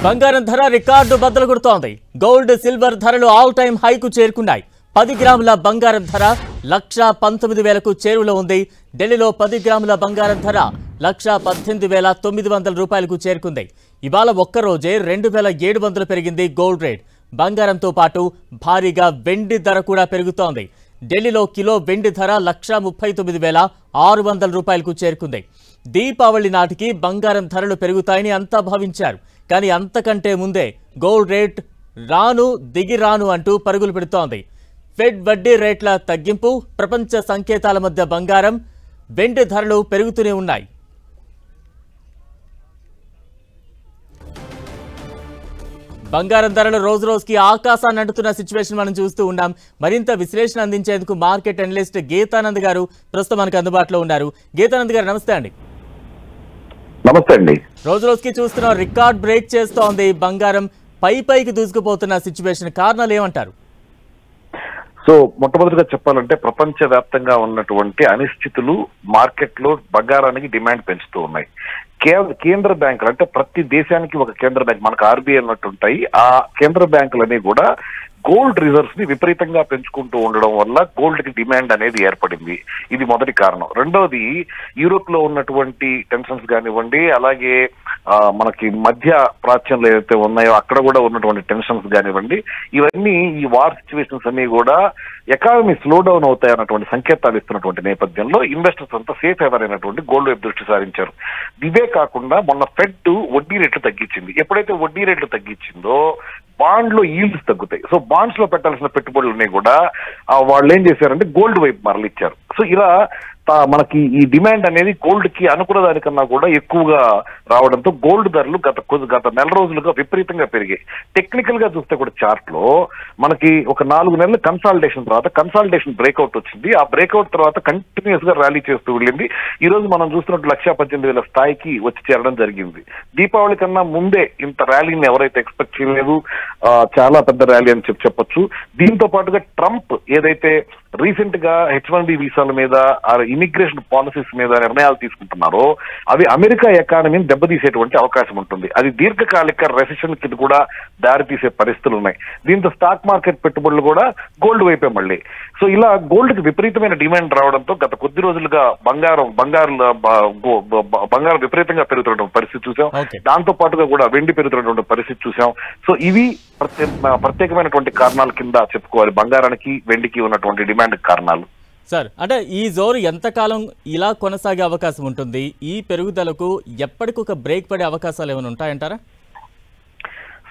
బంగారం ధర రికార్డు బద్దలు కొడుతోంది. గోల్డ్ సిల్వర్ ధరలు ఆల్ టైమ్ హైకు చేరుకున్నాయి. 10 గ్రాముల బంగారం ధర 1,19,000కు చేరువలో ఉంది. ఢిల్లీలో 10 గ్రాముల బంగారం ధర 1,18,900 రూపాయలకు చేరుకుంది. ఇవాళ ఒక్కరోజే 2,700 పెరిగింది గోల్డ్ రేట్. బంగారంతో పాటు భారీగా వెండి ధర కూడా పెరుగుతోంది. ఢిల్లీలో కిలో వెండి ధర 1,39,600 రూపాయలకు చేరుకుంది. దీపావళి నాటికి బంగారం ధరలు పెరుగుతాయని అంతా భావించారు. కానీ అంతకంటే ముందే గోల్డ్ రేట్ రాను దిగి రాను అంటూ పరుగులు పెడుతోంది. ఫెడ్ వడ్డీ రేట్ల తగ్గింపు, ప్రపంచ సంకేతాల మధ్య బంగారం, వెండి ధరలు పెరుగుతూనే ఉన్నాయి. బంగారం ధరలు రోజు రోజుకి ఆకాశాన్ని అంటుతున్న సిచ్యువేషన్ మనం చూస్తూ ఉన్నాం. మరింత విశ్లేషణ అందించేందుకు మార్కెట్ అనలిస్ట్ గీతానంద్ గారు ప్రస్తుతం మనకు అందుబాటులో ఉన్నారు. గీతానంద్ గారు నమస్తే అండి. నమస్తే అండి. రోజు రోజుకి చూస్తున్నాం, రికార్డ్ బ్రేక్ చేస్తోంది బంగారం, పైకి దూసుకుపోతున్న సిచ్యువేషన్. కారణాలు ఏమంటారు? సో మొట్టమొదటిగా చెప్పాలంటే ప్రపంచ వ్యాప్తంగా ఉన్నటువంటి అనిశ్చితులు మార్కెట్ లో బంగారానికి డిమాండ్ పెంచుతూ ఉన్నాయి. కేంద్ర బ్యాంకులు అంటే ప్రతి దేశానికి ఒక కేంద్ర బ్యాంక్, మనకు ఆర్బీఐ అన్నట్టు ఉంటాయి. ఆ కేంద్ర బ్యాంకులన్నీ కూడా గోల్డ్ రిజర్వ్స్ ని విపరీతంగా పెంచుకుంటూ ఉండడం వల్ల గోల్డ్ కి డిమాండ్ అనేది ఏర్పడింది. ఇది మొదటి కారణం. రెండవది, యూరోప్ లో ఉన్నటువంటి టెన్షన్స్ కానివ్వండి, అలాగే మనకి మధ్య ప్రాచ్యంలో ఏదైతే ఉన్నాయో అక్కడ కూడా ఉన్నటువంటి టెన్షన్స్ కానివ్వండి, ఇవన్నీ ఈ వార్ సిచ్యువేషన్స్ అన్ని కూడా ఎకానమీ స్లో డౌన్ అవుతాయి అన్నటువంటి సంకేతాలు ఇస్తున్నటువంటి నేపథ్యంలో ఇన్వెస్టర్స్ అంతా సేఫ్ హేవర్ అయినటువంటి గోల్డ్ వైపు దృష్టి సారించారు. ఇవే కాకుండా మొన్న ఫెడ్ వడ్డీ రేట్లు తగ్గించింది. ఎప్పుడైతే వడ్డీ రేట్లు తగ్గించిందో బాండ్ లో ఈల్డ్స్ తగ్గుతాయి. సో బాండ్స్ లో పెట్టాల్సిన పెట్టుబడులన్నీ కూడా వాళ్ళు ఏం చేశారంటే గోల్డ్ వైపు మరలిచ్చారు. సో ఇలా మనకి ఈ డిమాండ్ అనేది గోల్డ్ కి అనుకున్న దానికన్నా కూడా ఎక్కువగా రావడంతో గోల్డ్ ధరలు గత నెల రోజులుగా విపరీతంగా పెరిగాయి. టెక్నికల్ గా చూస్తే కూడా చార్ట్ లో మనకి ఒక 4 నెలల కన్సాలిడేషన్ తర్వాత కన్సాలిడేషన్ బ్రేక్అవుట్ వచ్చింది. ఆ బ్రేక్అవుట్ తర్వాత కంటిన్యూస్ గా ర్యాలీ చేస్తూ వెళ్ళింది. ఈ రోజు మనం చూస్తున్నట్టు 1,18,000 స్థాయికి వచ్చి చేరడం జరిగింది. దీపావళి కన్నా ముందే ఇంత ర్యాలీని ఎవరైతే ఎక్స్పెక్ట్ చేయలేదు, చాలా పెద్ద ర్యాలీ అని చెప్పొచ్చు. దీంతో పాటుగా ట్రంప్ ఏదైతే రీసెంట్ గా H1B వీసాల మీద, ఇమిగ్రేషన్ పాలసీస్ మీద నిర్ణయాలు తీసుకుంటున్నారో అవి అమెరికా ఎకానమీని దెబ్బతీసేటువంటి అవకాశం ఉంటుంది. అది దీర్ఘకాలిక రెసెషన్ కి కూడా దారితీసే పరిస్థితులు ఉన్నాయి. దీంతో స్టాక్ మార్కెట్ పెట్టుబడులు కూడా గోల్డ్ వైపే మళ్ళీ. సో ఇలా గోల్డ్ కి విపరీతమైన డిమాండ్ రావడంతో గత కొద్ది రోజులుగా బంగారం విపరీతంగా పెరుగుతున్నటువంటి పరిస్థితి చూసాం. దాంతో పాటుగా కూడా వెండి పెరుగుతున్నటువంటి పరిస్థితి చూసాం. సో ఇవి ప్రత్యేకమైనటువంటి కారణాల కింద చెప్పుకోవాలి బంగారానికి వెండికి ఉన్నటువంటి డిమాండ్ కారణాలు. సార్, అంటే ఈ జోరు ఎంతకాలం ఇలా కొనసాగే అవకాశం ఉంటుంది? ఈ పెరుగుదలకు ఎప్పటికొక బ్రేక్ పడే అవకాశాలు ఏమైనా ఉంటాయంటారా?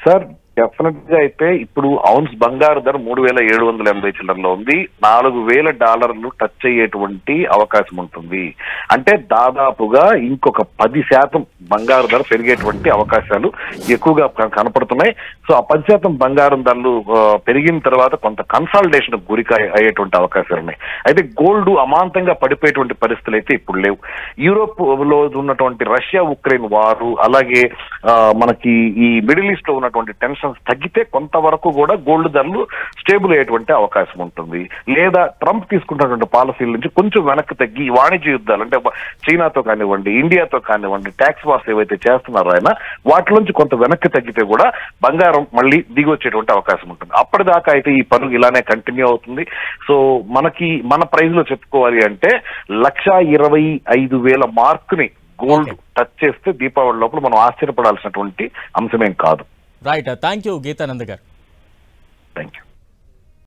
సార్, డెఫినెట్ గా అయితే ఇప్పుడు ఔన్స్ బంగారు ధర 3,780 చిల్లర్లో ఉంది. $4,000 టచ్ అయ్యేటువంటి అవకాశం ఉంటుంది. అంటే దాదాపుగా ఇంకొక 10% బంగారు ధర పెరిగేటువంటి అవకాశాలు ఎక్కువగా కనపడుతున్నాయి. సో ఆ 10% బంగారం ధరలు పెరిగిన తర్వాత కొంత కన్సాలిడేషన్ గురిక అయ్యేటువంటి అవకాశాలు ఉన్నాయి. అయితే గోల్డ్ అమాంతంగా పడిపోయేటువంటి పరిస్థితులు అయితే ఇప్పుడు లేవు. యూరోప్ లో ఉన్నటువంటి రష్యా ఉక్రెయిన్ వారు, అలాగే మనకి ఈ మిడిల్ ఈస్ట్ లో ఉన్నటువంటి టెన్షన్ తగ్గితే కొంతవరకు కూడా గోల్డ్ ధరలు స్టేబుల్ అయ్యేటువంటి అవకాశం ఉంటుంది. లేదా ట్రంప్ తీసుకున్నటువంటి పాలసీల నుంచి కొంచెం వెనక్కి తగ్గి వాణిజ్య యుద్ధాలు అంటే చైనాతో కానివ్వండి, ఇండియాతో కానివ్వండి, ట్యాక్స్ వార్స్ ఏవైతే చేస్తున్నారో ఆయన వాటిలోంచి కొంత వెనక్కి తగ్గితే కూడా బంగారం మళ్ళీ దిగి వచ్చేటువంటి అవకాశం ఉంటుంది. అప్పటిదాకా అయితే ఈ పరుగు ఇలానే కంటిన్యూ అవుతుంది. సో మన ప్రైజ్ లో చెప్పుకోవాలి అంటే 1,25,000 మార్కుని గోల్డ్ టచ్ చేస్తే దీపావళి లోపల మనం ఆశ్చర్యపడాల్సినటువంటి అంశమేం కాదు. రైట్, థ్యాంక్ యూ గీతానంద్ గారు. Thank you.